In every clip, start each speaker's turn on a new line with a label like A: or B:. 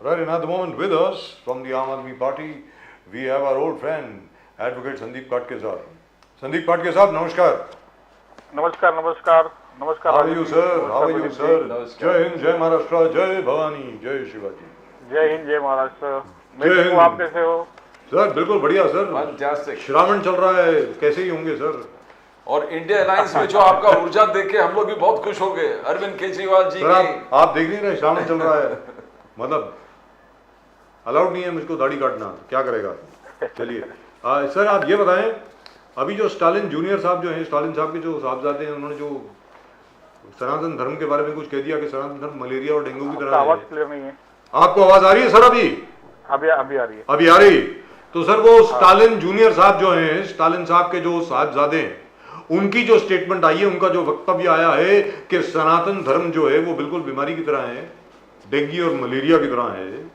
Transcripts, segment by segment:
A: Right, and at the moment with us from the Aam Aadmi Party, we have our old friend, Advocate Sandeep Katke sir. Sandeep Katke sir, namaskar.
B: नमस्कार नमस्कार नमस्कार।
A: How are you, sir? How are you, sir?
C: नमस्कार।
A: Jai Hind, Jai Maharashtra, Jai Bhavani, Jai Shivaji.
B: जय हिंद जय महाराष्ट्र। मैं
A: जय
B: ठीक
A: हिंद।
B: हूँ, आप कैसे हो?
A: सर बिल्कुल बढ़िया सर।
C: Fantastic।
A: श्रावण चल रहा है, कैसे ही होंगे सर?
C: और इंडिया अलायंस में जो आपका ऊर्जा देख के हम लोग भी बहुत खुश हो गए अरविंद केजरीवाल जी
A: सर
C: की।
A: आप देख नहीं रहे श्रावण चल रहा है, मतलब अलाउड नहीं है मुझको दाढ़ी काटना, क्या करेगा? चलिए सर आप ये बताएं, अभी जो स्टालिन जूनियर साहब जो हैं, स्टालिन साहब के जो साहबजादे हैं, उन्होंने जो सनातन धर्म के बारे में कुछ कह दिया कि सनातन धर्म मलेरिया और डेंगू की तरह
B: आवाज
A: है।
B: क्लियर नहीं है।
A: आपको आवाज आ रही है सर?
B: अभी आ रही है।
A: अभी आ रही। तो सर वो स्टालिन जूनियर साहब जो हैं, स्टालिन साहब के जो साहबजादे हैं, उनकी जो स्टेटमेंट आई है, उनका जो वक्तव्य आया है कि सनातन धर्म जो है वो बिल्कुल बीमारी की तरह है, डेंगू और मलेरिया की तरह है,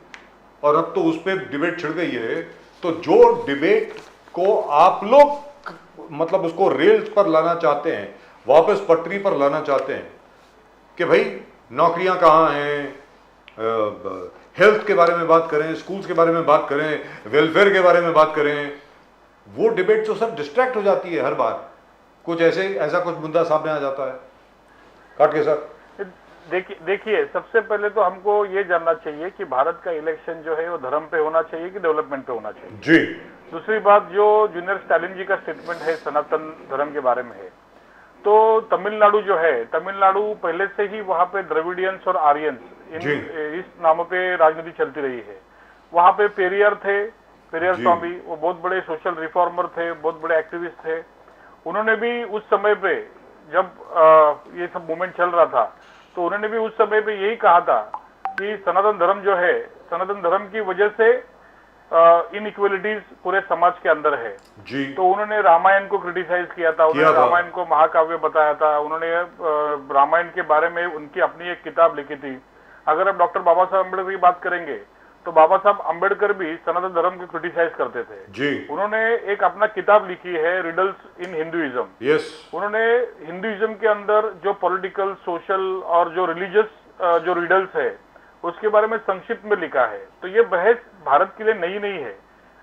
A: और अब तो उस पर डिबेट छिड़ गई है। तो जो डिबेट को आप लोग मतलब उसको रेल्स पर लाना चाहते हैं, वापस पटरी पर लाना चाहते हैं कि भाई नौकरियां कहाँ हैं, हेल्थ के बारे में बात करें, स्कूल्स के बारे में बात करें, वेलफेयर के बारे में बात करें, वो डिबेट तो सब डिस्ट्रैक्ट हो जाती है हर बार, कुछ ऐसा कुछ मुद्दा सामने आ जाता है। काटके सर
B: देखिए सबसे पहले तो हमको ये जानना चाहिए कि भारत का इलेक्शन जो है वो धर्म पे होना चाहिए कि डेवलपमेंट पे होना चाहिए
A: जी।
B: दूसरी बात, जो जूनियर स्टालिन जी का स्टेटमेंट है सनातन धर्म के बारे में है, तो तमिलनाडु जो है, तमिलनाडु पहले से ही वहाँ पे द्रविडियंस और आर्यंस इस नामों पे राजनीति चलती रही है। वहाँ पे पेरियर थे, पेरियर स्वामी, वो बहुत बड़े सोशल रिफॉर्मर थे, बहुत बड़े एक्टिविस्ट थे। उन्होंने भी उस समय पे जब ये सब मूवमेंट चल रहा था, तो उन्होंने भी उस समय पे यही कहा था कि सनातन धर्म जो है, सनातन धर्म की वजह से इनइक्वलिटीज पूरे समाज के अंदर है
A: जी।
B: तो उन्होंने रामायण को क्रिटिसाइज किया था, उन्होंने रामायण को महाकाव्य बताया था, उन्होंने रामायण के बारे में उनकी अपनी एक किताब लिखी थी। अगर आप डॉक्टर बाबा साहब अम्बेडकर की बात करेंगे तो बाबा साहब अम्बेडकर भी सनातन धर्म को क्रिटिसाइज करते थे
A: जी।
B: उन्होंने एक अपना किताब लिखी है रिडल्स इन हिंदुइज्म।
A: यस।
B: उन्होंने हिंदुइज्म के अंदर जो पॉलिटिकल, सोशल और जो रिलीजियस जो रिडल्स है उसके बारे में संक्षिप्त में लिखा है। तो ये बहस भारत के लिए नई नहीं है,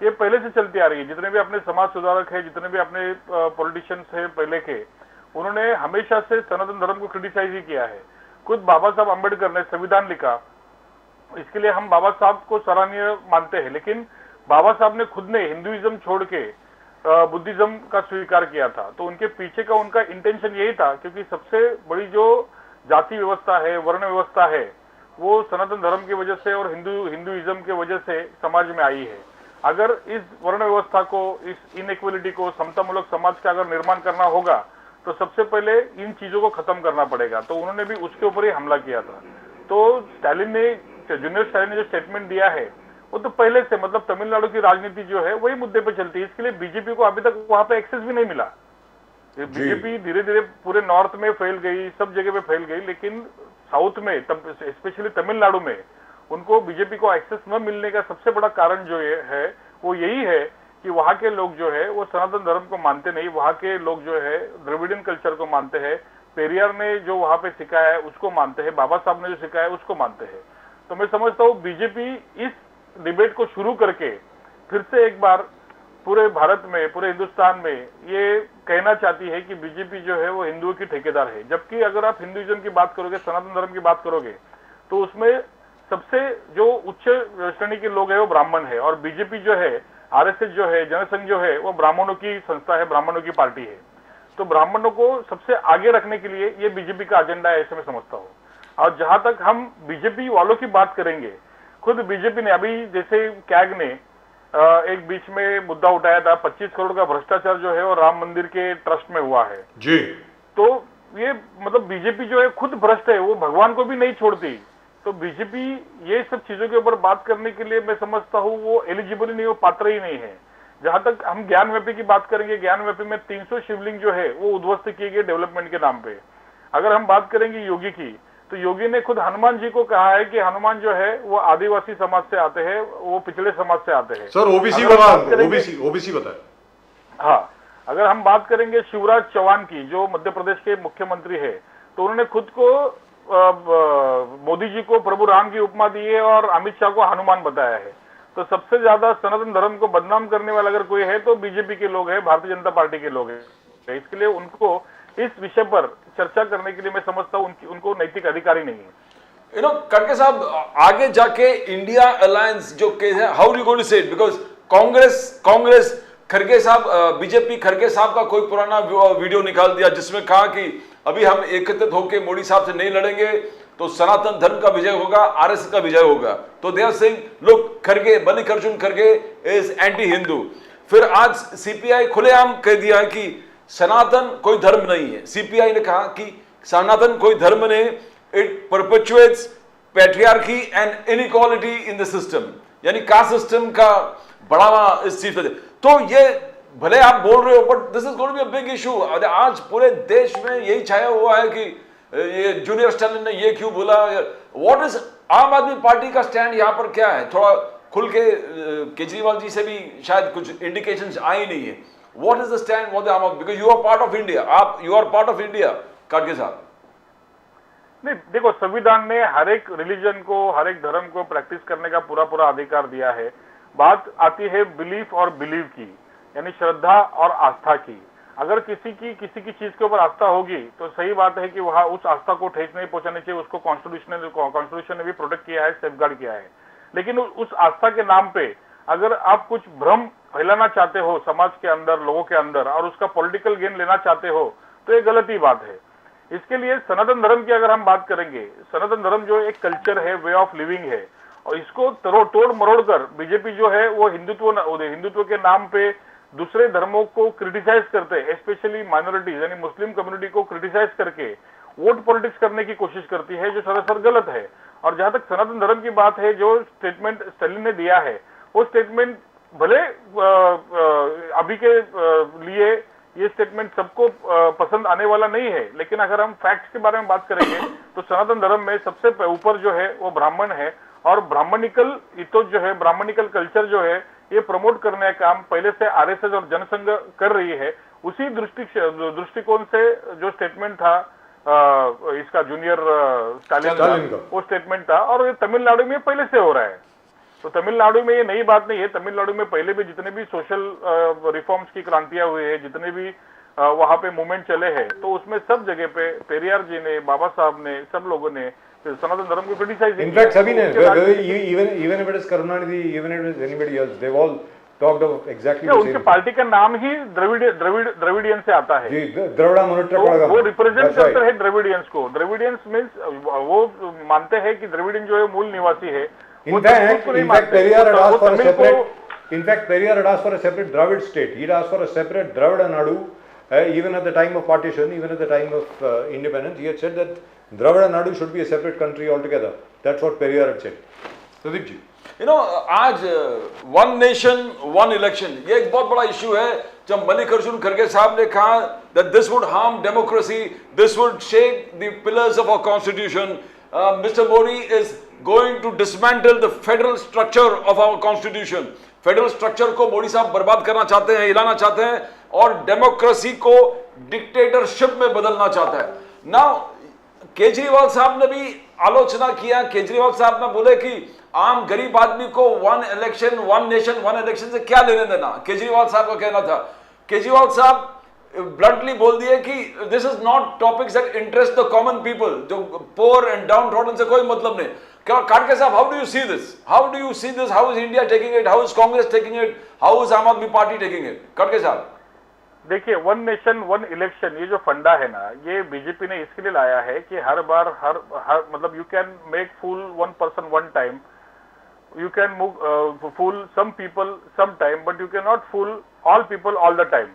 B: ये पहले से चलती आ रही है। जितने भी अपने समाज सुधारक है, जितने भी अपने पॉलिटिशियंस है पहले के, उन्होंने हमेशा से सनातन धर्म को क्रिटिसाइज ही किया है। खुद बाबा साहब अम्बेडकर ने संविधान लिखा, इसके लिए हम बाबा साहब को सराहनीय मानते हैं, लेकिन बाबा साहब ने खुद ने हिंदुइज्म छोड़ के बुद्धिज्म का स्वीकार किया था। तो उनके पीछे का उनका इंटेंशन यही था, क्योंकि सबसे बड़ी जो जाति व्यवस्था है, वर्ण व्यवस्था है, वो सनातन धर्म की वजह से और हिंदुइज्म की वजह से समाज में आई है। अगर इस वर्ण व्यवस्था को, इस इनइक्वलिटी को, समतामूलक समाज का अगर निर्माण करना होगा तो सबसे पहले इन चीजों को खत्म करना पड़ेगा। तो उन्होंने भी उसके ऊपर ही हमला किया था। तो जूनियर स्टालिन ने जो स्टेटमेंट दिया है वो तो पहले से, मतलब तमिलनाडु की राजनीति जो है वही मुद्दे पे चलती है। इसके लिए बीजेपी को अभी तक वहां पे एक्सेस भी नहीं मिला। बीजेपी धीरे धीरे पूरे नॉर्थ में फैल गई, सब जगह पे फैल गई, लेकिन साउथ में, स्पेशली तमिलनाडु में, उनको बीजेपी को एक्सेस न मिलने का सबसे बड़ा कारण जो है वो यही है कि वहां के लोग जो है वो सनातन धर्म को मानते नहीं। वहां के लोग जो है द्रविडियन कल्चर को मानते हैं, पेरियार ने जो वहां पे सिखाया है उसको मानते हैं, बाबा साहब ने जो सिखाया है उसको मानते हैं। तो मैं समझता हूँ बीजेपी इस डिबेट को शुरू करके फिर से एक बार पूरे भारत में, पूरे हिंदुस्तान में ये कहना चाहती है कि बीजेपी जो है वो हिंदुओं की ठेकेदार है। जबकि अगर आप हिंदुइज्म की बात करोगे, सनातन धर्म की बात करोगे, तो उसमें सबसे जो उच्च श्रेणी के लोग हैं वो ब्राह्मण है, और बीजेपी जो है, आरएसएस जो है, जनसंघ जो है, वो ब्राह्मणों की संस्था है, ब्राह्मणों की पार्टी है। तो ब्राह्मणों को सबसे आगे रखने के लिए ये बीजेपी का एजेंडा है, ऐसे मैं समझता हूँ। और जहां तक हम बीजेपी वालों की बात करेंगे, खुद बीजेपी ने अभी, जैसे कैग ने एक बीच में मुद्दा उठाया था, 25 करोड़ का भ्रष्टाचार जो है वो राम मंदिर के ट्रस्ट में हुआ है
A: जी।
B: तो ये मतलब बीजेपी जो है खुद भ्रष्ट है, वो भगवान को भी नहीं छोड़ती। तो बीजेपी ये सब चीजों के ऊपर बात करने के लिए मैं समझता हूँ वो एलिजिबल ही नहीं, वो पात्र ही नहीं है। जहां तक हम ज्ञानव्यापी की बात करेंगे, ज्ञानव्यापी में 300 शिवलिंग जो है वो उद्ध्वस्त किए गए डेवलपमेंट के नाम पे। अगर हम बात करेंगे योगी की, तो योगी ने खुद हनुमान जी को कहा है कि हनुमान जो है वो आदिवासी समाज से आते हैं, वो पिछड़े समाज से आते हैं।
A: सर ओबीसी बता, ओबीसी बताए।
B: हाँ, अगर हम बात करेंगे शिवराज चौहान की, जो मध्य प्रदेश के मुख्यमंत्री है, तो उन्होंने खुद को मोदी जी को प्रभु राम की उपमा दी है और अमित शाह को हनुमान बताया है। तो सबसे ज्यादा सनातन धर्म को बदनाम करने वाला अगर कोई है तो बीजेपी के लोग हैं, भारतीय जनता पार्टी के लोग हैं। इसके लिए उनको इस विषय पर चर्चा करने के लिए मैं समझता हूँ उनको नैतिक अधिकार ही नहीं है।
C: खड़गे साहब, आगे जाके इंडिया अलायंस जो केस है, हाउ यू गोइंग टू से इट, बिकॉज कांग्रेस खड़गे साहब, बीजेपी खड़गे साहब का कोई पुराना वीडियो निकाल दिया जिसमें कहा कि अभी हम एकत्रित होकर मोदी साहब से नहीं लड़ेंगे तो सनातन धर्म का विजय होगा, आरएसएस का विजय होगा। तो दे आर सेइंग लुक, खड़गे, मल्लिकार्जुन खड़गे इज एंटी हिंदू। फिर आज सीपीआई खुलेआम कह दिया है कि सनातन कोई धर्म नहीं है। सीपीआई ने कहा कि सनातन कोई धर्म नहीं, it perpetuates patriarchy and inequality in the system, यानी कास्ट सिस्टम का बढ़ावा इस चीज पे। तो ये भले आप बोल रहे हो but this is going to be a big issue. आज पूरे देश में यही छाया हुआ है कि ये जूनियर स्टालिन ने ये क्यों बोला। व्हाट इज आम आदमी पार्टी का स्टैंड यहाँ पर क्या है? थोड़ा खुल के, केजरीवाल जी से भी शायद कुछ इंडिकेशंस आई नहीं है। What is the stand for the aam aadmi, because you are part of India, you are part of India. खड़गे साहब,
B: नहीं, देखो, संविधान ने हर एक रिलीजन को, हर एक धर्म को प्रैक्टिस करने का पूरा अधिकार दिया है। बात आती है बिलीफ और बिलीव की, यानी श्रद्धा और आस्था की। अगर किसी की चीज के ऊपर आस्था होगी तो सही बात है कि वहां उस आस्था को ठेस नहीं पहुंचानी चाहिए। उसको कॉन्स्टिट्यूशन ने भी प्रोटेक्ट किया है, सेफगार्ड किया है। लेकिन उस आस्था के नाम पे अगर आप कुछ भ्रम फैलाना चाहते हो समाज के अंदर, लोगों के अंदर, और उसका पॉलिटिकल गेन लेना चाहते हो तो ये गलत ही बात है। इसके लिए सनातन धर्म की अगर हम बात करेंगे, सनातन धर्म जो एक कल्चर है, वे ऑफ लिविंग है, और इसको तोड़ मरोड़ कर बीजेपी जो है वो हिंदुत्व के नाम पे दूसरे धर्मों को क्रिटिसाइज करते हैं, स्पेशली माइनॉरिटीज यानी मुस्लिम कम्युनिटी को क्रिटिसाइज करके वोट पॉलिटिक्स करने की कोशिश करती है, जो सरासर गलत है। और जहां तक सनातन धर्म की बात है, जो स्टेटमेंट स्टालिन ने दिया है वो स्टेटमेंट भले अभी के लिए ये स्टेटमेंट सबको पसंद आने वाला नहीं है, लेकिन अगर हम फैक्ट्स के बारे में बात करेंगे तो सनातन धर्म में सबसे ऊपर जो है वो ब्राह्मण है, और ब्राह्मणिकल इथोस जो है, ब्राह्मणिकल कल्चर जो है, ये प्रमोट करने का काम पहले से आरएसएस और जनसंघ कर रही है। उसी दृष्टिकोण से जो स्टेटमेंट था इसका जूनियर स्टालिन का, वो स्टेटमेंट था, और ये तमिलनाडु में पहले से हो रहा है। तो तमिलनाडु में ये नई बात नहीं है। तमिलनाडु में पहले भी जितने भी सोशल रिफॉर्म्स की क्रांतियां हुई है, जितने भी वहां पे मूवमेंट चले हैं, तो उसमें सब जगह पे पेरियार जी ने, बाबा साहब ने, सब लोगों ने सनातन धर्म को क्रिटिसाइज किया।
A: इनफैक्ट सभी ने, even if it is Karunanidhi, even if it is anybody else, they've all talked of exactly the same.
B: उनके पार्टी का नाम ही द्रविडियन से आता है।
A: जी, द्रविड़ा मुनेत्र कड़गम,
B: वो रिप्रेजेंट करते हैं द्रविडियंस को। द्रविडियंस मींस वो मानते हैं कि द्रविडियन जो है मूल निवासी है।
A: In fact Periyar had asked for a separate, in fact Periyar had asked for a separate Dravid state. He had asked for a separate Dravida Nadu. Even at the time of partition, even at the time of independence, he had said that Dravida Nadu should be a separate country altogether. That's what Periyar had said. Pradeep ji,
C: आज one nation one election, ये एक बहुत बड़ा issue है। जब मल्लिकार्जुन खड़गे साहब ने कहा that this would harm democracy, this would shake the pillars of our constitution, Mr. Modi is going to dismantle the federal structure of our constitution. Federal structure को मोदी साहब बर्बाद करना चाहते हैं, हिलाना चाहते हैं, और डेमोक्रेसी को डिक्टेटरशिप में बदलना चाहता है। नाउ केजरीवाल साहब ने भी आलोचना किया। केजरीवाल साहब ने बोले कि आम गरीब आदमी को one election one nation one election से क्या लेने देना। केजरीवाल साहब का कहना था, केजरीवाल साहब ब्लंटली बोल दिए कि this is not topics that interest the common people, जो पोर एंड डाउन ट्रॉडन से कोई मतलब नहीं। खड़गे साहब, how do you see this? How do you see this? How is India taking it? How is Congress taking it? How is आम आदमी party taking it? खड़गे साहब,
B: देखिए, वन नेशन वन इलेक्शन ये जो फंडा है ना, ये बीजेपी ने इसके लिए लाया है कि हर बार हर मतलब you can make fool one person one time, you can fool some people some time, but you can not fool all people all the time.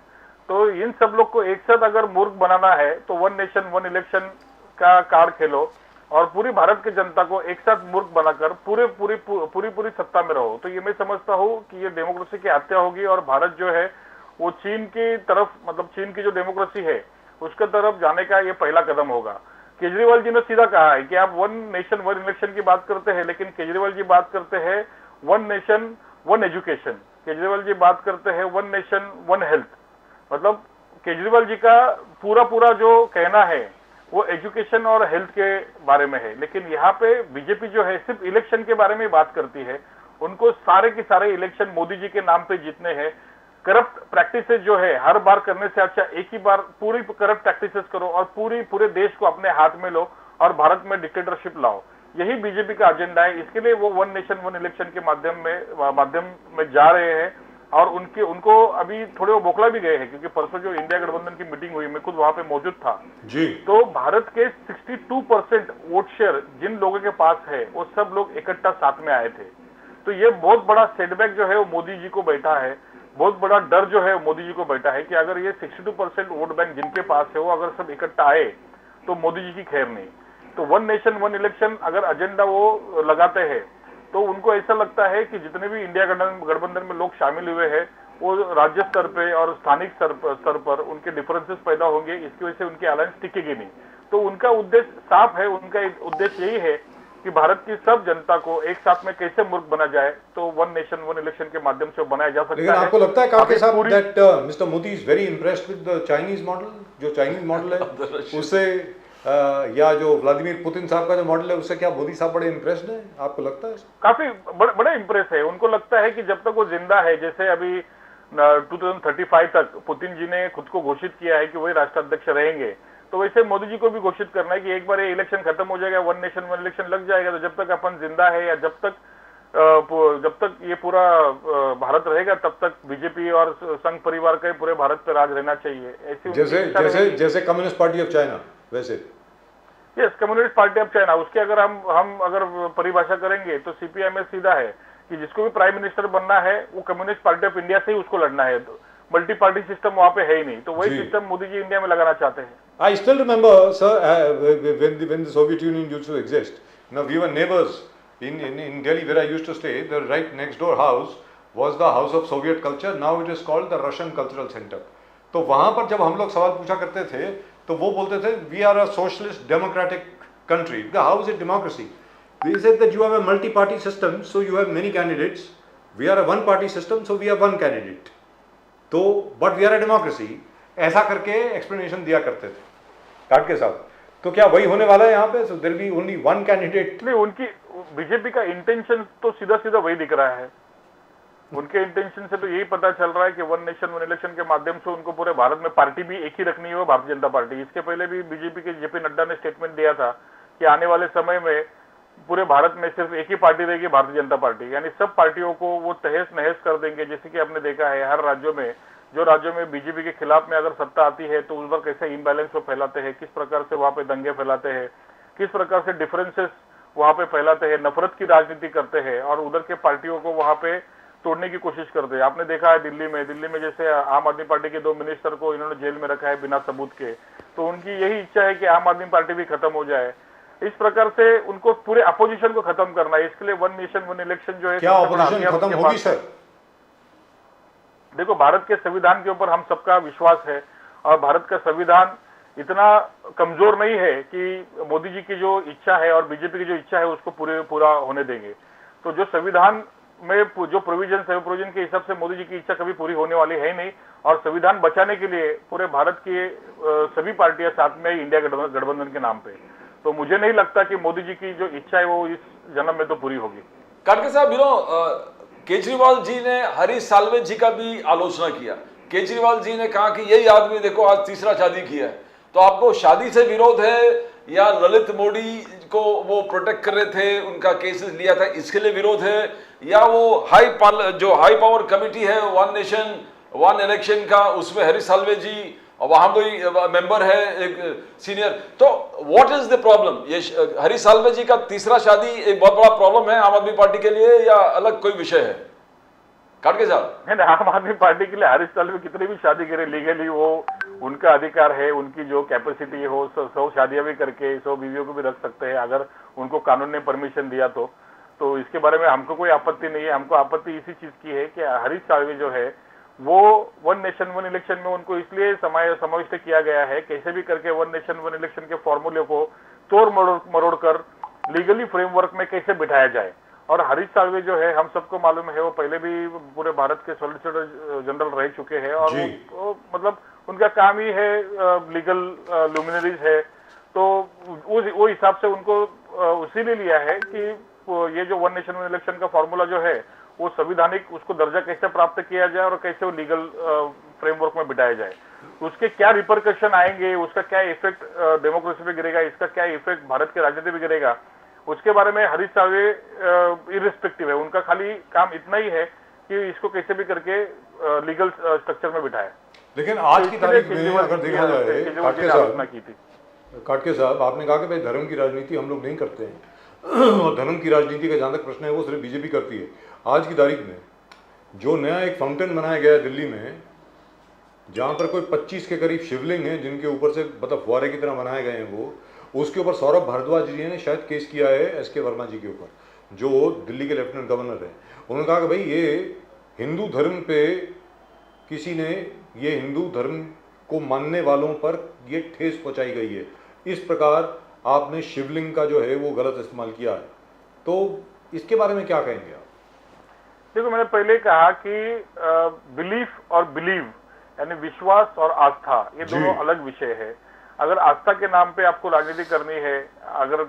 B: तो इन सब लोग को एक साथ अगर मूर्ख बनाना है तो वन नेशन वन इलेक्शन का कार्ड खेलो और पूरी भारत की जनता को एक साथ मूर्ख बनाकर पूरी सत्ता में रहो। तो ये मैं समझता हूँ कि ये डेमोक्रेसी की हत्या होगी, और भारत जो है वो चीन की तरफ, मतलब चीन की जो डेमोक्रेसी है उसके तरफ जाने का ये पहला कदम होगा। केजरीवाल जी ने सीधा कहा है कि आप वन नेशन वन इलेक्शन की बात करते हैं, लेकिन केजरीवाल जी बात करते हैं one nation one education, Kejriwal ji बात करते हैं वन नेशन वन हेल्थ। मतलब केजरीवाल जी का पूरा जो कहना है वो एजुकेशन और हेल्थ के बारे में है। लेकिन यहाँ पे बीजेपी जो है सिर्फ इलेक्शन के बारे में बात करती है। उनको सारे के सारे इलेक्शन मोदी जी के नाम पे जीतने हैं। करप्ट प्रैक्टिसेस जो है हर बार करने से अच्छा एक ही बार पूरी करप्ट प्रैक्टिसेस करो और पूरे देश को अपने हाथ में लो और भारत में डिक्टेटरशिप लाओ। यही बीजेपी का एजेंडा है। इसके लिए वो वन नेशन वन इलेक्शन के माध्यम में जा रहे हैं। और उनको अभी थोड़े वो बौखला भी गए हैं, क्योंकि परसों जो इंडिया गठबंधन की मीटिंग हुई, मैं खुद वहां पे मौजूद था
A: जी।
B: तो भारत के 62% वोट शेयर जिन लोगों के पास है वो सब लोग इकट्ठा साथ में आए थे। तो ये बहुत बड़ा सेटबैक जो है वो मोदी जी को बैठा है, बहुत बड़ा डर जो है मोदी जी को बैठा है कि अगर ये 62% वोट बैंक जिनके पास है वो अगर सब इकट्ठा आए तो मोदी जी की खैर नहीं। तो वन नेशन वन इलेक्शन अगर एजेंडा वो लगाते हैं तो उनको ऐसा लगता है कि जितने भी इंडिया गठबंधन में लोग शामिल हुए हैं वो राज्य स्तर पे और स्थानिक स्तर पर उनके डिफरेंसेस पैदा होंगे, इसकी वजह से उनकी अलायंस टिकेगी नहीं। तो उनका उद्देश्य साफ है, उनका उद्देश्य यही है कि भारत की सब जनता को एक साथ में कैसे मुल्क बना जाए। तो वन नेशन वन इलेक्शन के माध्यम से बनाया जा सकता है।
A: लेकिन आपको लगता है काफी साहब that mister Modi is very impressed with the Chinese model? जो चाइनीज मॉडल है उससे या जो व्लादिमीर पुतिन साहब का जो मॉडल है उससे क्या मोदी साहब बड़े इम्प्रेस्ड हैं? आपको लगता है?
B: काफी बड़े इम्प्रेस है। उनको लगता है कि जब तक वो जिंदा है, जैसे अभी 2035 तक पुतिन जी ने खुद को घोषित किया है कि वही राष्ट्राध्यक्ष रहेंगे, तो वैसे मोदी जी को भी घोषित करना है कि एक बार ये इलेक्शन खत्म हो जाएगा, वन नेशन वन इलेक्शन लग जाएगा, तो जब तक अपन जिंदा है या जब तक ये पूरा भारत रहेगा तब तक बीजेपी और संघ परिवार का पूरे भारत पर राज रहना चाहिए। ऐसी
A: जैसे कम्युनिस्ट पार्टी ऑफ चाइना वैसे।
B: Yes, communist party of China. उसके अगर हम अगर परिभाषा करेंगे तो सीपीआई में सीधा है कि जिसको भी प्राइम मिनिस्टर बनना है वो कम्युनिस्ट पार्टी ऑफ इंडिया से ही उसको लड़ना है। तो मल्टी पार्टी सिस्टम वहां पे है ही नहीं, तो वही सिस्टम मोदी जी इंडिया में लगाना चाहते हैं।
A: I still remember, sir, when the Soviet Union used to exist. Now we were neighbors in Delhi, where I used to stay. The right next door house was the house of Soviet culture. Now it is called the Russian Cultural Center. तो वहाँ पर जब हम लोग सवाल पूछा करते थे तो वो बोलते थे we are a socialist democratic country. How is it democracy? We said that you have a multi-party system, so you have many candidates. We are a one-party system, so we have one candidate. तो but we are a democracy. ऐसा करके explanation दिया करते थे काट के साथ। तो क्या वही होने वाला है यहाँ पे? So there will be only one candidate.
B: नहीं, उनकी बीजेपी का इंटेंशन तो सीधा सीधा वही दिख रहा है। उनके इंटेंशन से तो यही पता चल रहा है कि वन नेशन वन इलेक्शन के माध्यम से उनको पूरे भारत में पार्टी भी एक ही रखनी है, वो भारतीय जनता पार्टी। इसके पहले भी बीजेपी के जेपी नड्डा ने स्टेटमेंट दिया था कि आने वाले समय में पूरे भारत में सिर्फ एक ही पार्टी रहेगी, भारतीय जनता पार्टी। यानी सब पार्टियों को वो तहस नहस कर देंगे। जैसे कि आपने देखा है हर राज्यों में, जो राज्यों में बीजेपी के खिलाफ में अगर सत्ता आती है तो उस पर कैसे इम्बैलेंस वो फैलाते हैं, किस प्रकार से वहां पे दंगे फैलाते हैं, किस प्रकार से डिफरेंसेस वहां पे फैलाते हैं, नफरत की राजनीति करते हैं और उधर के पार्टियों को वहां पे तोड़ने की कोशिश करते हैं। आपने देखा है दिल्ली में जैसे आम आदमी पार्टी के 2 मिनिस्टर को इन्होंने जेल में रखा है बिना सबूत के। तो उनकी यही इच्छा है कि आम आदमी पार्टी भी खत्म हो जाए। इस प्रकार से उनको पूरे अपोजिशन को खत्म करना है। इसके लिए वन नेशन वन इलेक्शन जो है,
A: क्या अपोजिशन खत्म होगी सर?
B: देखो, भारत के संविधान के ऊपर हम सबका विश्वास है और भारत का संविधान इतना कमजोर नहीं है कि मोदी जी की जो इच्छा है और बीजेपी की जो इच्छा है उसको पूरा होने देंगे। तो जो संविधान में जो प्रोविजन है, प्रोविजन के हिसाब से मोदी जी की इच्छा कभी पूरी होने वाली है नहीं। और संविधान बचाने के लिए पूरे भारत की सभी पार्टियां साथ में इंडिया गठबंधन के नाम पे। तो मुझे नहीं लगता कि मोदी जी की जो इच्छा है वो इस जन्म में तो पूरी होगी।
C: काटके साहब, केजरीवाल जी ने हरीश साल्वे जी का भी आलोचना किया। केजरीवाल जी ने कहा कि यही आदमी देखो आज तीसरा शादी किया है। तो आपको शादी से विरोध है या ललित मोदी को वो प्रोटेक्ट कर रहे थे, उनका केसेस लिया था, इसके लिए विरोध है, या वो हाई पावर कमेटी है वन नेशन वन इलेक्शन का, उसमें हरीश साल्वे जी वहां कोई मेंबर है एक सीनियर। तो व्हाट इज द प्रॉब्लम? ये हरीश साल्वे जी का तीसरा शादी एक बहुत बड़ा प्रॉब्लम है आम आदमी पार्टी के लिए या अलग कोई विषय है? काटके साहब,
B: आम आदमी पार्टी के लिए हरीश साल्वे कितनी भी शादी करे लीगली वो उनका अधिकार है। उनकी जो कैपेसिटी हो 100 शादियां भी करके 100 बीवियों को भी रख सकते हैं अगर उनको कानून ने परमिशन दिया तो इसके बारे में हमको कोई आपत्ति नहीं है। हमको आपत्ति इसी चीज की है कि हरीश साल्वे जो है वो वन नेशन वन इलेक्शन में उनको इसलिए समाविष्ट किया गया है, कैसे भी करके वन नेशन वन इलेक्शन के फॉर्मूले को तोड़ मरोड़ कर लीगली फ्रेमवर्क में कैसे बिठाया जाए। और हरीश साल्वे जो है हम सबको मालूम है वो पहले भी पूरे भारत के सॉलिसिटर जनरल रह चुके हैं और वो मतलब उनका काम ही है लीगल लुमिनरीज है। तो वो हिसाब से उनको इसीलिए लिया है कि ये जो वन नेशन वन इलेक्शन का फॉर्मूला जो है वो संविधानिक उसको दर्जा कैसे प्राप्त किया जाए और कैसे वो लीगल फ्रेमवर्क में बिठाया जाए, उसके क्या रिपरकशन आएंगे, उसका क्या इफेक्ट डेमोक्रेसी पे गिरेगा, इसका क्या इफेक्ट भारत की राजनीति पे गिरेगा, उसके बारे में हरीश साल्वे इरिस्पेक्टिव है, उनका खाली काम इतना ही है कि इसको कैसे भी करके लीगल स्ट्रक्चर में बिठाए।
A: लेकिन आज की तारीख में अगर देखा जाए, काटके साहब आपने कहा कि भाई धर्म की राजनीति हम लोग नहीं करते हैं और धर्म की राजनीति का जहां तक प्रश्न है वो सिर्फ बीजेपी करती है। आज की तारीख में जो नया एक फाउंटेन बनाया गया है दिल्ली में, जहां पर कोई 25 के करीब शिवलिंग हैं जिनके ऊपर से मतलब फुहारे की तरह बनाए गए हैं, वो उसके ऊपर सौरभ भारद्वाज जी ने शायद केस किया है एसके वर्मा जी के ऊपर, जो दिल्ली के लेफ्टिनेंट गवर्नर हैं। उन्होंने कहा कि भाई ये हिंदू धर्म पे किसी ने, ये हिंदू धर्म को मानने वालों पर ये ठेस पहुंचाई गई है, इस प्रकार आपने शिवलिंग का जो है वो गलत इस्तेमाल किया है। तो इसके बारे में क्या कहेंगे आप?
B: देखो, मैंने पहले कहा कि बिलीफ और बिलीव यानी विश्वास और आस्था ये दोनों अलग विषय है। अगर आस्था के नाम पे आपको राजनीति करनी है, अगर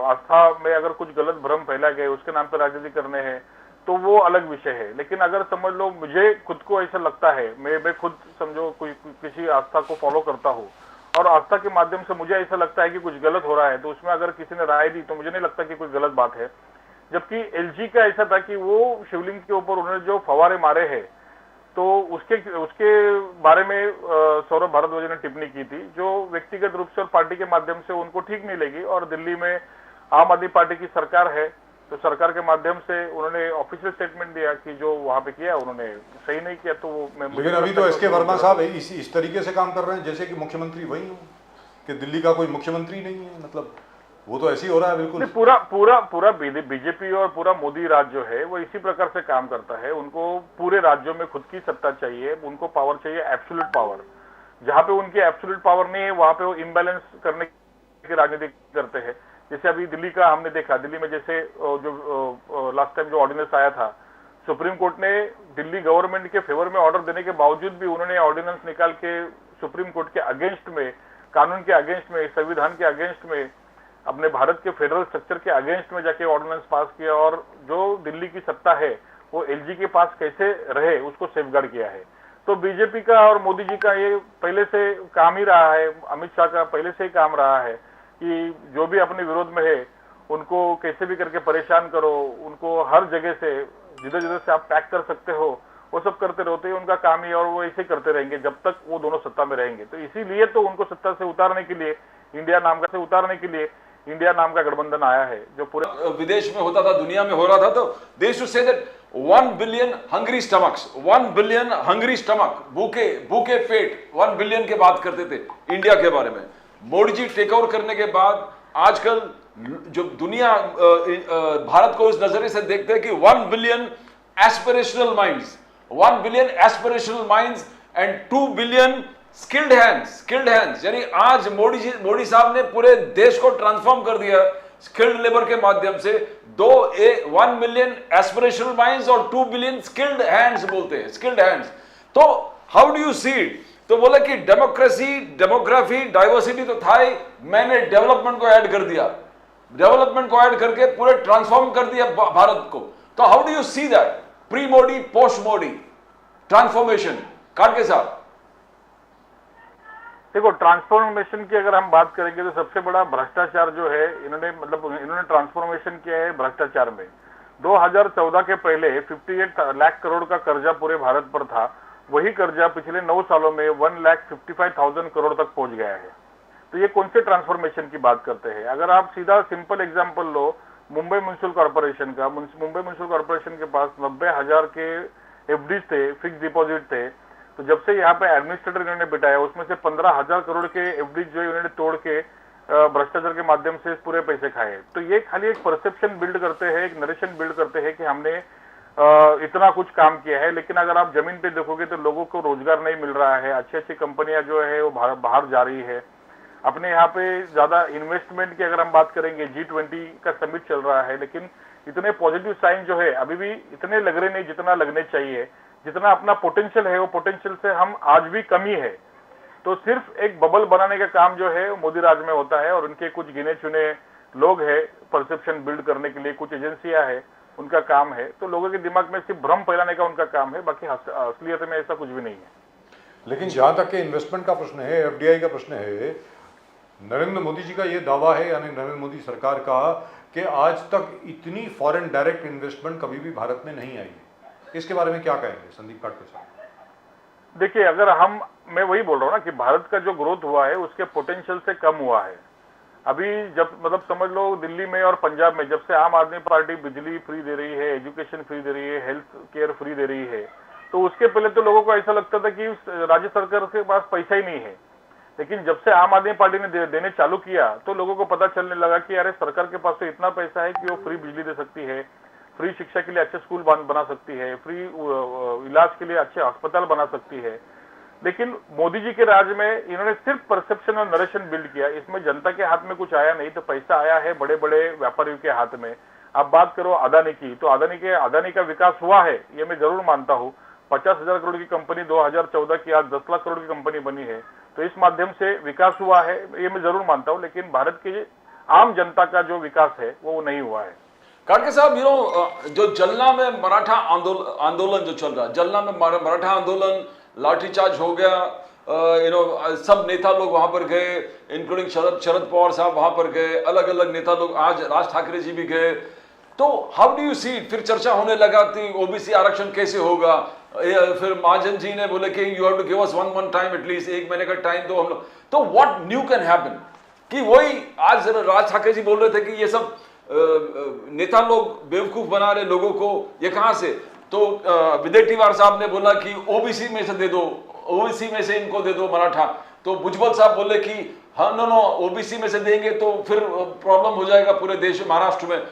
B: आस्था में अगर कुछ गलत भ्रम फैला गया उसके नाम पे राजनीति करने हैं तो वो अलग विषय है। लेकिन अगर समझ लो मुझे खुद को ऐसा लगता है, मैं खुद समझो किसी आस्था को फॉलो करता हूँ और आस्था के माध्यम से मुझे ऐसा लगता है कि कुछ गलत हो रहा है, तो उसमें अगर किसी ने राय दी तो मुझे नहीं लगता कि कुछ गलत बात है। जबकि एलजी का ऐसा था कि वो शिवलिंग के ऊपर उन्होंने जो फवारे मारे हैं तो उसके बारे में सौरभ भारद्वाज ने टिप्पणी की थी जो व्यक्तिगत रूप से और पार्टी के माध्यम से उनको ठीक नहीं लगी। और दिल्ली में आम आदमी पार्टी की सरकार है तो सरकार के माध्यम से उन्होंने ऑफिशियल स्टेटमेंट दिया कि जो वहां पे किया उन्होंने सही नहीं किया। तो वो
A: लेकिन अभी तो एसके वर्मा साहब इस तरीके से काम कर रहे हैं जैसे कि मुख्यमंत्री वही हो, कि दिल्ली का कोई मुख्यमंत्री नहीं है, मतलब वो तो ऐसे ही हो रहा है बिल्कुल।
B: पूरा बीजेपी और पूरा मोदी राज जो है वो इसी प्रकार से काम करता है। उनको पूरे राज्यों में खुद की सत्ता चाहिए, उनको पावर चाहिए, एब्सोल्यूट पावर। जहां पे उनकी एब्सोल्यूट पावर नहीं है वहां पे वो इम्बैलेंस करने की राजनीति करते हैं। जैसे अभी दिल्ली का हमने देखा, दिल्ली में जैसे जो लास्ट टाइम जो ऑर्डिनेंस आया था, सुप्रीम कोर्ट ने दिल्ली गवर्नमेंट के फेवर में ऑर्डर देने के बावजूद भी उन्होंने ऑर्डिनेंस निकाल के सुप्रीम कोर्ट के अगेंस्ट में, कानून के अगेंस्ट में, संविधान के अगेंस्ट में, अपने भारत के फेडरल स्ट्रक्चर के अगेंस्ट में जाके ऑर्डिनेंस पास किया और जो दिल्ली की सत्ता है वो एलजी के पास कैसे रहे उसको सेफगार्ड किया है। तो बीजेपी का और मोदी जी का ये पहले से काम ही रहा है, अमित शाह का पहले से ही काम रहा है कि जो भी अपने विरोध में है उनको कैसे भी करके परेशान करो, उनको हर जगह से जिधर जिधर से आप पैक कर सकते हो वो सब करते रहते हैं। उनका काम ही और वो ऐसे करते रहेंगे जब तक वो दोनों सत्ता में रहेंगे। तो इसीलिए तो उनको सत्ता से उतारने के लिए, इंडिया नाम का गठबंधन आया है जो पूरे
C: विदेश में होता था, दुनिया में हो रहा था। तो they used to say that 1 billion hungry stomachs, 1 billion hungry stomach, भूखे पेट, 1 बिलियन के बात करते थे इंडिया के बारे में। मोदी जी टेक ओवर करने के बाद आजकल जो दुनिया भारत को इस नजरिए से देखते हैं कि 1 billion aspirational minds, 1 billion aspirational minds and 2 billion skilled hands. यानी आज मोदी साहब ने पूरे देश को ट्रांसफॉर्म कर दिया स्किल्ड लेबर के माध्यम से। 1 मिलियन एस्पिरेशनल माइंड्स और 2 बिलियन स्किल्ड हैंड्स बोलते हैं, स्किल्ड हैंड्स। तो how do you see it? तो बोला कि डेमोक्रेसी, डेमोग्राफी, डाइवर्सिटी तो था ही, मैंने डेवलपमेंट को ऐड कर दिया, डेवलपमेंट को ऐड करके पूरे ट्रांसफॉर्म कर दिया भारत को। तो how do you see that pre Modi post Modi transformation? काटके साहब
B: देखो, ट्रांसफॉर्मेशन की अगर हम बात करेंगे तो सबसे बड़ा भ्रष्टाचार जो है इन्होंने ट्रांसफॉर्मेशन किया है भ्रष्टाचार में। 2014 के पहले 58 लाख करोड़ का कर्जा पूरे भारत पर था, वही कर्जा पिछले 9 सालों में 1,55,000 करोड़ तक पहुंच गया है। तो ये कौन से ट्रांसफॉर्मेशन की बात करते हैं? अगर आप सीधा सिंपल एग्जांपल लो मुंबई म्युनिसिपल कॉर्पोरेशन का, मुंबई म्युनिसिपल कॉर्पोरेशन के पास 90,000 के एफडीज थे, फिक्स डिपॉजिट थे। तो जब से यहाँ पे एडमिनिस्ट्रेटर इन्होंने बिठाया उसमें से 15,000 करोड़ के एफडी जो इन्होंने तोड़ के भ्रष्टाचार के माध्यम से पूरे पैसे खाए। तो ये खाली एक परसेप्शन बिल्ड करते हैं, एक नरेशन बिल्ड करते हैं कि हमने इतना कुछ काम किया है। लेकिन अगर आप जमीन पे देखोगे तो लोगों को रोजगार नहीं मिल रहा है, अच्छी अच्छी कंपनियां जो है वो बाहर जा रही है। अपने यहाँ पे ज्यादा इन्वेस्टमेंट की अगर हम बात करेंगे, G20 का समिट चल रहा है, लेकिन इतने पॉजिटिव साइन जो है अभी भी इतने लग रहे नहीं जितना लगने चाहिए। जितना अपना पोटेंशियल है वो पोटेंशियल से हम आज भी कमी है। तो सिर्फ एक बबल बनाने का काम जो है मोदी राज में होता है, और उनके कुछ गिने चुने लोग हैं परसेप्शन बिल्ड करने के लिए, कुछ एजेंसियां हैं, उनका काम है। तो लोगों के दिमाग में सिर्फ भ्रम फैलाने का उनका काम है, बाकी असलियत में ऐसा कुछ भी नहीं है।
A: लेकिन जहां तक के इन्वेस्टमेंट का प्रश्न है, एफडीआई का प्रश्न है, नरेंद्र मोदी जी का ये दावा है, यानी नरेंद्र मोदी सरकार का, कि आज तक इतनी फॉरेन डायरेक्ट इन्वेस्टमेंट कभी भी भारत में नहीं आई है। इसके बारे में क्या कहेंगे संदीप काटकर साहब?
B: देखिए, अगर मैं वही बोल रहा हूँ ना कि भारत का जो ग्रोथ हुआ है उसके पोटेंशियल से कम हुआ है। अभी जब मतलब समझ लो दिल्ली में और पंजाब में जब से आम आदमी पार्टी बिजली फ्री दे रही है, एजुकेशन फ्री दे रही है, हेल्थ केयर फ्री दे रही है, तो उसके पहले तो लोगों को ऐसा लगता था कि राज्य सरकार के पास पैसा ही नहीं है। लेकिन जब से आम आदमी पार्टी ने देने चालू किया तो लोगों को पता चलने लगा कि अरे सरकार के पास तो इतना पैसा है कि वो फ्री बिजली दे सकती है, फ्री शिक्षा के लिए अच्छे स्कूल बना सकती है, फ्री इलाज के लिए अच्छे अस्पताल बना सकती है। लेकिन मोदी जी के राज में इन्होंने सिर्फ परसेप्शन और नरेशन बिल्ड किया, इसमें जनता के हाथ में कुछ आया नहीं। तो पैसा आया है बड़े बड़े व्यापारियों के हाथ में। आप बात करो अदानी की, तो अदानी का विकास हुआ है, ये मैं जरूर मानता हूँ। 50,000 करोड़ की कंपनी 2014 की आज 10 लाख करोड़ की कंपनी बनी है, तो इस माध्यम से विकास हुआ है, ये मैं जरूर मानता हूँ। लेकिन भारत की आम जनता का जो विकास है वो नहीं हुआ है।
C: काटके साहब, जो जलना में मराठा आंदोलन जो चल रहा है, जलना में मराठा आंदोलन, लाठीचार्ज हो गया, सब नेता लोग वहां पर गए, इंक्लूडिंग शरद पवार साहब वहां पर गए, अलग अलग नेता लोग, आज राज ठाकरे जी भी गए। तो हाउ डू यू सी, फिर चर्चा होने लगा कि ओबीसी आरक्षण कैसे होगा। फिर महाजन जी ने बोले कि you have to give us one time, at least 1 महीने का टाइम दो हम लोग। तो व्हाट न्यू कैन हैपन, कि वही आज राज ठाकरे जी बोल रहे थे कि ये सब नेता लोग बेवकूफ बना रहे लोगों को, ये कहां से। तो विदेटीवार साहब ने बोला कि ओबीसी में से दे दो, ओबीसी में से इनको दे दो मराठा। तो भुजबल साहब बोले कि हाँ नो ओबीसी में से देंगे तो फिर प्रॉब्लम हो जाएगा पूरे देश, महाराष्ट्र में।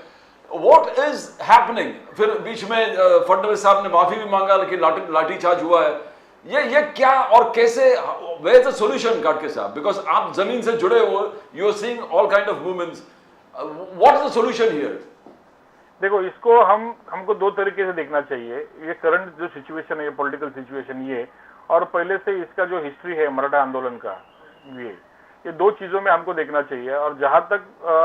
C: What is happening. फिर बीच में फडणवीस साहब ने माफी भी मांगा, लेकिन लाठीचार्ज हुआ है। ये क्या और कैसे, वेयर इज द सॉल्यूशन काटके साहब, बिकॉज आप जमीन से जुड़े हो, you are seeing all kind of movements, what is the solution here.
B: देखो, इसको हमको दो तरीके से देखना चाहिए। ये करंट जो सिचुएशन है, ये पॉलिटिकल सिचुएशन, ये और पहले से इसका जो हिस्ट्री है मराठा आंदोलन का, ये दो चीजों में हमको देखना चाहिए। और जहां तक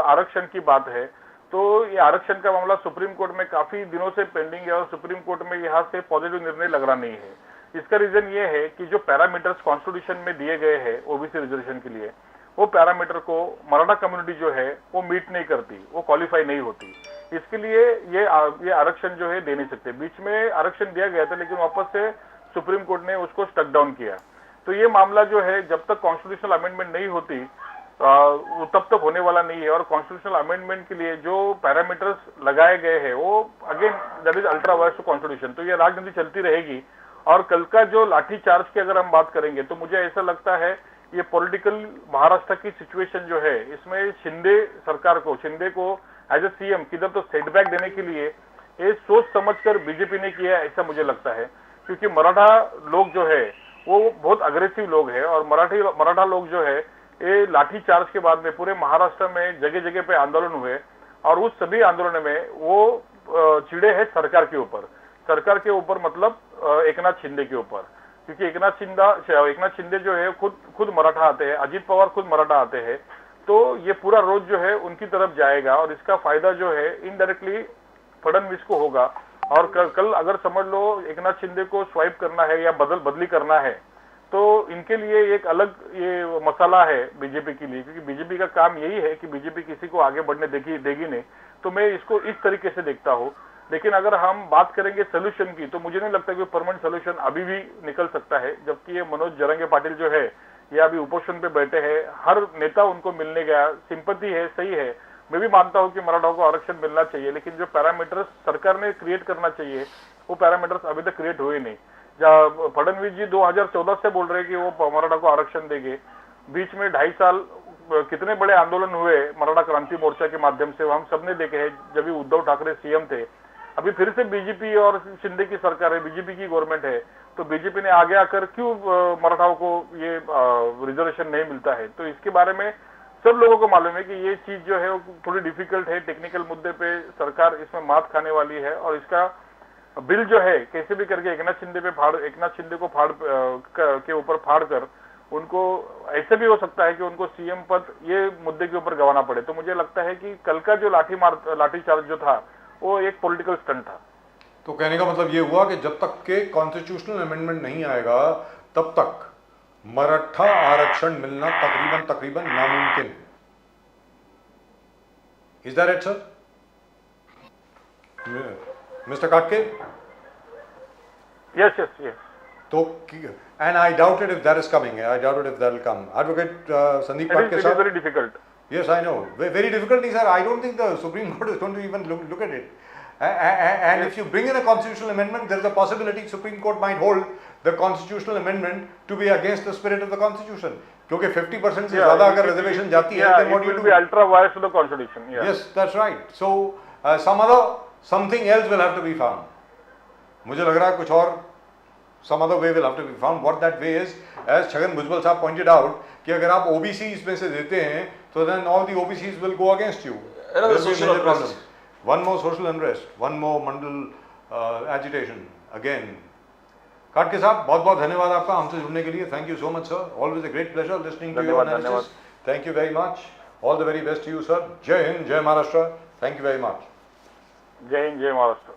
B: आरक्षण की बात है, तो ये आरक्षण का मामला सुप्रीम कोर्ट में काफी दिनों से पेंडिंग है और सुप्रीम कोर्ट में यहाँ से पॉजिटिव निर्णय लग रहा नहीं है। इसका रीजन ये है कि जो पैरामीटर्स कॉन्स्टिट्यूशन में दिए गए हैं ओबीसी रिजर्वेशन के लिए, वो पैरामीटर को मराठा कम्युनिटी जो है वो मीट नहीं करती, वो क्वालिफाई नहीं होती। इसके लिए ये आरक्षण जो है दे नहीं सकते। बीच में आरक्षण दिया गया था, लेकिन वापस से सुप्रीम कोर्ट ने उसको स्टक डाउन किया। तो ये मामला जो है जब तक कॉन्स्टिट्यूशनल अमेंडमेंट नहीं होती वो तब तक होने वाला नहीं है। और कॉन्स्टिट्यूशनल अमेंडमेंट के लिए जो पैरामीटर्स लगाए गए हैं वो again that is ultra vires to constitution. तो ये राजनीति चलती रहेगी। और कल का जो लाठीचार्ज की अगर हम बात करेंगे तो मुझे ऐसा लगता है ये पॉलिटिकल महाराष्ट्र की सिचुएशन जो है, इसमें शिंदे को एज ए सीएम किधर तो सेटबैक देने के लिए ये सोच समझकर बीजेपी ने किया, ऐसा मुझे लगता है। क्योंकि मराठा लोग जो है वो बहुत अग्रेसिव लोग हैं और मराठा लोग जो है ये लाठीचार्ज के बाद में पूरे महाराष्ट्र में जगह जगह पे आंदोलन हुए और उस सभी आंदोलन में वो चिड़े हैं सरकार के ऊपर, मतलब एकनाथ शिंदे के ऊपर। क्योंकि एकनाथ शिंदे जो है खुद मराठा आते हैं, अजित पवार खुद मराठा आते हैं, तो ये पूरा रोज जो है उनकी तरफ जाएगा और इसका फायदा जो है इनडायरेक्टली फडणवीस को होगा। और कल अगर समझ लो एकनाथ शिंदे को स्वाइप करना है या बदली करना है तो इनके लिए एक अलग ये मसाला है बीजेपी के लिए। क्योंकि बीजेपी का काम यही है कि बीजेपी किसी को आगे बढ़ने देगी नहीं। तो मैं इसको इस तरीके से देखता हूँ। लेकिन अगर हम बात करेंगे सोल्यूशन की, तो मुझे नहीं लगता कि परमानेंट सोल्यूशन अभी भी निकल सकता है। जबकि ये मनोज जरंगे पाटिल जो है ये अभी उपोषण पे बैठे हैं, हर नेता उनको मिलने गया, सिंपैथी है, सही है। मैं भी मानता हूं कि मराठाओं को आरक्षण मिलना चाहिए, लेकिन जो पैरामीटर्स सरकार ने क्रिएट करना चाहिए वो पैरामीटर्स अभी तक क्रिएट हुए नहीं। फडणवीस जी 2014 से बोल रहे हैं कि वो मराठा को आरक्षण देंगे। बीच में 2.5 साल कितने बड़े आंदोलन हुए मराठा क्रांति मोर्चा के माध्यम से, हम सबने देखे हैं जब भी उद्धव ठाकरे सीएम थे। अभी फिर से बीजेपी और शिंदे की सरकार है, बीजेपी की गवर्नमेंट है, तो बीजेपी ने आगे आकर क्यों मराठाओं को ये रिजर्वेशन नहीं मिलता है। तो इसके बारे में सब लोगों को मालूम है कि ये चीज जो है वो थोड़ी डिफिकल्ट है। टेक्निकल मुद्दे पे सरकार इसमें मात खाने वाली है और इसका बिल जो है कैसे भी करके एकनाथ शिंदे को फाड़ के ऊपर फाड़ कर उनको ऐसे भी हो सकता है कि उनको सीएम पद ये मुद्दे के ऊपर गंवाना पड़े। तो मुझे लगता है कि कल का जो लाठीचार्ज जो था वो एक पॉलिटिकल स्टंट था।
A: तो कहने का मतलब ये हुआ कि जब तक के कॉन्स्टिट्यूशनल अमेंडमेंट नहीं आएगा तब तक मराठा आरक्षण मिलना तकरीबन नामुमकिन है। Is that it sir? Mister Katke?
B: Yes yes yes.
A: तो and I doubt it if that is coming. I doubt it if that will come. Advocate Sandeep Katke
B: It is
A: sir.
B: very difficult.
A: Yes, I know. Very difficulty, sir. I don't think the Supreme Court is going to even look at it. And if you bring in a constitutional amendment, there is a possibility Supreme Court might hold the constitutional amendment to be against the spirit of the Constitution. क्योंकि 50% से ज़्यादा अगर reservation जाती है, then what do you do?
B: It will be ultra biased to the Constitution. Yeah.
A: Yes, that's right. So something else will have to be found. मुझे लग रहा है कुछ और some other way will have to be found. What that way is, as Chhagan Bhujbal साहब pointed out, कि अगर आप OBC इसमें से देते हैं, तो then all the OBCs will go against you.
C: Another
A: There will be
C: social
A: major
C: unrest.
A: problem. One more social unrest, one more mandal agitation again. काटके साहब बहुत बहुत धन्यवाद आपका हमसे जुड़ने के लिए. Thank you so much, sir. Always a great pleasure listening to your analysis. Thank you very much. All the very best to you, sir. Jai Hind, Jai Maharashtra. Thank you very much.
B: जय हिंद, जय महाराष्ट्र।